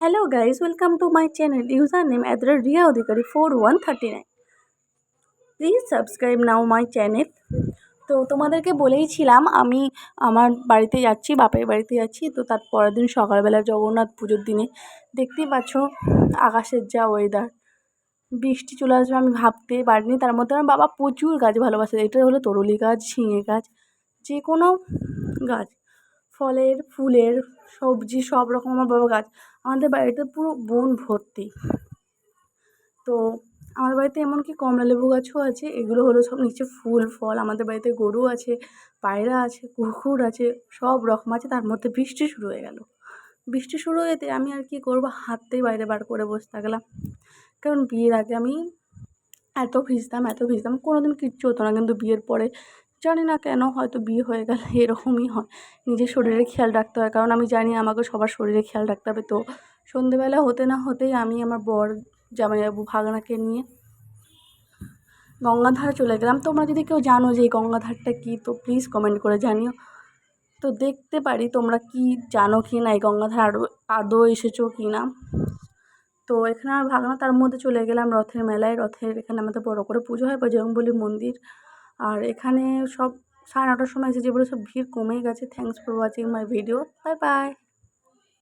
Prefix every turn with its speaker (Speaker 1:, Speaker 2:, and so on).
Speaker 1: Hello guys, welcome to my channel. Username @Riya Adhikari 4139. Please subscribe now my channel. তো তোমাদেরকে বলেইছিলাম আমি আমার বাড়িতে যাচ্ছি, বাপের বাড়িতে যাচ্ছি। তো তার পরের দিন সকালবেলা জগন্নাথ পুজোর দিনে দেখতেই পাচ্ছ আকাশের যা ওয়েদার, বৃষ্টি চলে আসবে আমি ভাবতে পারিনি। তার মধ্যে আমার বাবা প্রচুর গাছ ভালোবাসে। এটা হলো তরুলি গাছ, ঝিঙে গাছ, যে কোনো গাছ, ফলের, ফুলের, সবজি সব রকম আমার বাবা গাছ। আমাদের বাড়িতে পুরো বন ভর্তি। তো আমাদের বাড়িতে এমনকি কমলা লেবু গাছও আছে। এগুলো হলো সব নিচে ফুল ফল। আমাদের বাড়িতে গরু আছে, পায়রা আছে, কুকুর আছে, সব রকম আছে। তার মধ্যে বৃষ্টি শুরু হয়ে গেল। বৃষ্টি শুরু হয়েতে আমি আর কি করবো, হাতটাই বাইরে বার করে বসে থাকলাম। কারণ বিয়ের আগে আমি এত ভিজতাম, কোনো দিন কিচ্ছু হতো না। কিন্তু বিয়ের পরে জানি না কেন, হয়তো বিয়ে হয়ে গেলে এরকমই হয়, নিজের শরীরের খেয়াল রাখতে হয়। কারণ আমি জানি আমাকে সবার শরীরের খেয়াল রাখতে হবে। তো সন্ধেবেলা হতে না হতেই আমি আমার বর, জামাইবাবু, ভাগনাকে নিয়ে গঙ্গাধারে চলে গেলাম। তোমরা যদি কেউ জানো যে এই গঙ্গাধারটা কী, তো প্লিজ কমেন্ট করে জানিও। তো দেখতে পারি তোমরা কি জানো কি না, এই গঙ্গাধার আদৌ এসেছো কি না। তো এখানে আমার ভাগনা, তার মধ্যে চলে গেলাম রথের মেলায়। এখানে আমাদের বড় করে পুজো হয়, বজরংবলী মন্দির। আর এখানে সব 9:30টার সময় এসেছে বলে সব ভিড় কমেই গেছে। Thanks for watching my video, bye bye.